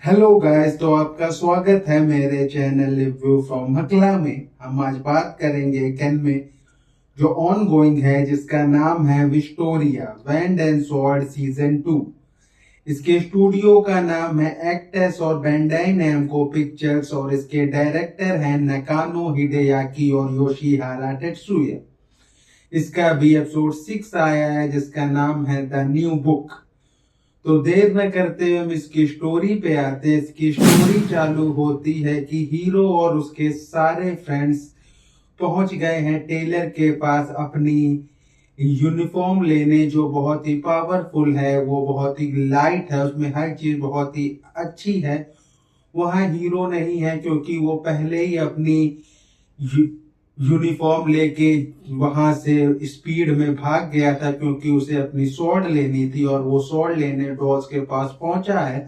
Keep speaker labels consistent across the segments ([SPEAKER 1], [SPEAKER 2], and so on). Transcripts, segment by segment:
[SPEAKER 1] Hello guys, तो आपका स्वागत है मेरे चैनल रिव्यू फ्रॉम हकला में। हम आज बात करेंगे कैन में जो ऑन गोइंग है, जिसका नाम है Victoria band and sword season 2। इसके स्टूडियो का नाम है एक्टर्स और बैंडाई नैमको पिक्चर्स और इसके डायरेक्टर हैं नकानो हिडेयाकी और योशिहारा टेत्सुया। इसका भी एपिसोड 6 आया है जिसका नाम है द न्यू बुक। तो देर न करते हुए हम इसकी स्टोरी पे आते हैं। इसकी स्टोरी चालू होती है कि हीरो और उसके सारे फ्रेंड्स पहुंच गए हैं टेलर के पास अपनी यूनिफॉर्म लेने, जो बहुत ही पावरफुल है, वो बहुत ही लाइट है, उसमें हर चीज बहुत ही अच्छी है। वहां हीरो नहीं है क्योंकि वो पहले ही अपनी यूनिफॉर्म लेके वहां से स्पीड में भाग गया था क्योंकि उसे अपनी स्वॉर्ड लेनी थी और वो स्वॉर्ड लेने डॉस के पास पहुंचा है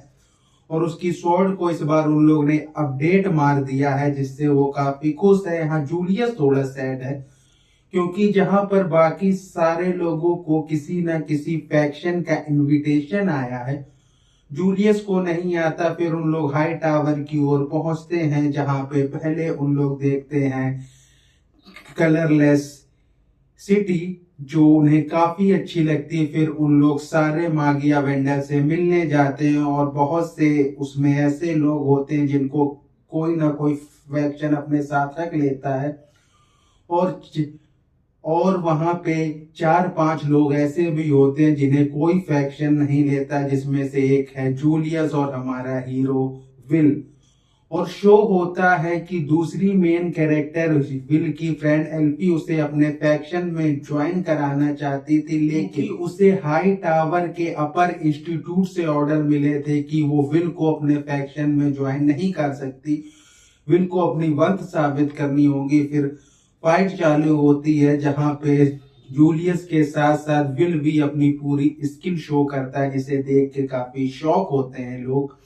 [SPEAKER 1] और उसकी स्वॉर्ड को इस बार उन लोगों ने अपडेट मार दिया है जिससे वो काफी खुश है। यहाँ जूलियस थोड़ा सैड है क्योंकि जहां पर बाकी सारे लोगों को किसी न किसी फैक्शन का इनविटेशन आया है, जूलियस को नहीं आता। फिर उन लोग हाई टावर की ओर पहुंचते हैं जहां पे पहले उन लोग देखते हैं कलरलेस सिटी जो उन्हें काफी अच्छी लगती है। फिर उन लोग सारे मागिया वेंडर से मिलने जाते हैं और बहुत से उसमें ऐसे लोग होते हैं जिनको कोई ना कोई फैक्शन अपने साथ रख लेता है और वहां पे 4-5 लोग ऐसे भी होते हैं जिन्हें कोई फैक्शन नहीं लेता, जिसमें से एक है जूलियस और हमारा हीरो विल। और शो होता है कि दूसरी मेन कैरेक्टर विल की फ्रेंड एल्फी उसे अपने फैक्शन में ज्वाइन कराना चाहती थी, लेकिन उसे हाई टावर के अपर इंस्टीट्यूट से ऑर्डर मिले थे कि वो विल को अपने फैक्शन में ज्वाइन नहीं कर सकती, विल को अपनी वर्थ साबित करनी होगी। फिर फाइट चालू होती है जहां पे जूलियस के साथ साथ विल भी अपनी पूरी स्किल शो करता है, जिसे देख के काफी शॉक होते हैं लोग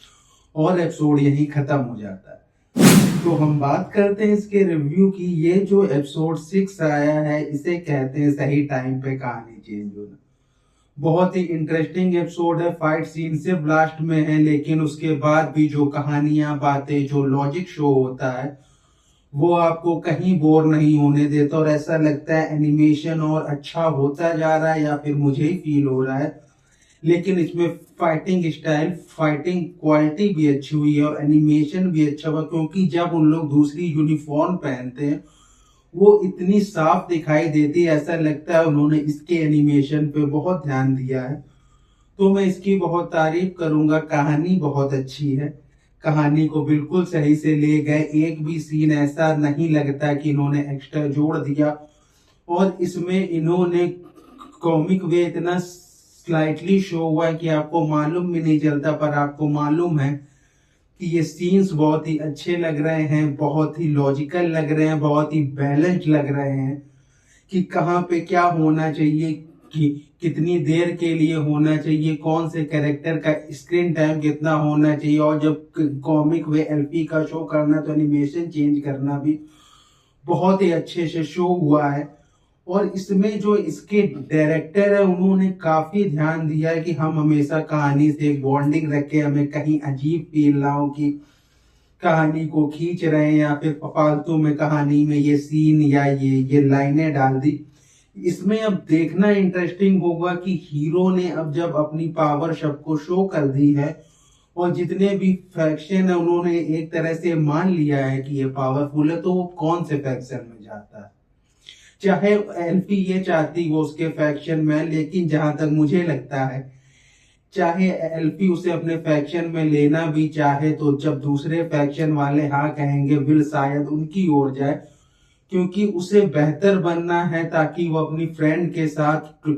[SPEAKER 1] और एपिसोड यही खत्म हो जाता है। तो हम बात करते हैं इसके रिव्यू की। ये जो एपिसोड 6 आया है इसे कहते हैं सही टाइम पे कहानी चेंज होना। बहुत ही इंटरेस्टिंग एपिसोड है। फाइट सीन से ब्लास्ट में है, लेकिन उसके बाद भी जो कहानियां, बातें, जो लॉजिक शो होता है वो आपको कहीं बोर नहीं होने देता और ऐसा लगता है एनिमेशन और अच्छा होता जा रहा है, या फिर मुझे ही फील हो रहा है। लेकिन इसमें फाइटिंग स्टाइल, फाइटिंग क्वालिटी भी अच्छी हुई है और एनिमेशन भी अच्छा हुआ क्योंकि जब उन लोग दूसरी यूनिफॉर्म पहनते हैं वो इतनी साफ दिखाई देती है, ऐसा लगता है उन्होंने इसके एनिमेशन पे बहुत ध्यान दिया है। तो मैं इसकी बहुत तारीफ करूंगा। कहानी बहुत अच्छी है, कहानी को बिल्कुल सही से ले गए। एक भी सीन ऐसा नहीं लगता कि इन्होंने एक्स्ट्रा जोड़ दिया और इसमें इन्होंने कॉमिक वे इतना स्लाइटली शो हुआ है कि आपको मालूम भी नहीं चलता, पर आपको मालूम है कि ये सीन्स बहुत ही अच्छे लग रहे हैं, बहुत ही लॉजिकल लग रहे हैं, बहुत ही बैलेंस्ड लग रहे हैं कि कहाँ पे क्या होना चाहिए, कि कितनी देर के लिए होना चाहिए, कौन से कैरेक्टर का स्क्रीन टाइम कितना होना चाहिए। और जब कॉमिक वे एलपी का शो करना तो एनिमेशन चेंज करना भी बहुत ही अच्छे से शो हुआ है। और इसमें जो इसके डायरेक्टर है उन्होंने काफी ध्यान दिया है कि हम हमेशा कहानी से एक बॉन्डिंग रखें, हमें कहीं अजीब फील ना हो कि कहानी को खींच रहे हैं या फिर फालतू में कहानी में ये सीन या ये लाइनें डाल दी। इसमें अब देखना इंटरेस्टिंग होगा कि हीरो ने अब जब अपनी पावर सबको शो कर दी है और जितने भी फैक्शन है उन्होंने एक तरह से मान लिया है कि ये पावरफुल है, तो वो कौन से फैक्शन में जाता है। चाहे एल्फी ये चाहती वो उसके फैक्शन में, लेकिन जहां तक मुझे लगता है चाहे एल्फी उसे अपने फैक्शन में लेना भी चाहे तो जब दूसरे फैक्शन वाले हाँ कहेंगे विल शायद उनकी ओर जाए, क्योंकि उसे बेहतर बनना है ताकि वो अपनी फ्रेंड के साथ toe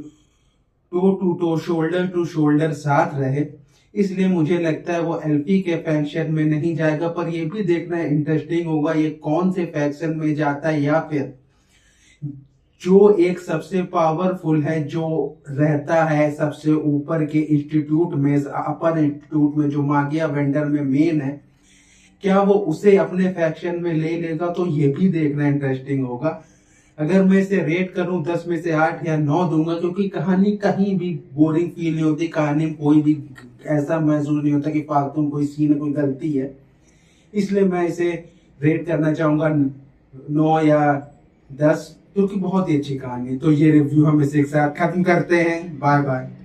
[SPEAKER 1] to toe, shoulder to shoulder साथ रहे। इसलिए मुझे लगता है वो एल्फी के फैक्शन में नहीं जाएगा। पर ये भी देखना इंटरेस्टिंग होगा ये कौन से फैक्शन में जाता है, या फिर जो एक सबसे पावरफुल है, जो रहता है सबसे ऊपर के इंस्टीट्यूट में, अपर इंस्टीट्यूट में, जो मागिया वेंडर में मेन है, क्या वो उसे अपने फैक्शन में ले लेगा। तो ये भी देखना इंटरेस्टिंग होगा। अगर मैं इसे रेट करूं 10 में से 8 या 9 दूंगा, क्योंकि कहानी कहीं भी बोरिंग फील नहीं होती, कहानी में कोई भी ऐसा महसूस नहीं होता कि फालतू में कोई सीन कोई गलती है। इसलिए मैं इसे रेट करना चाहूंगा 9 या 10, क्योंकि बहुत ही अच्छी कहानी है। तो ये रिव्यू हम इसे एक साथ खत्म करते हैं। Bye bye.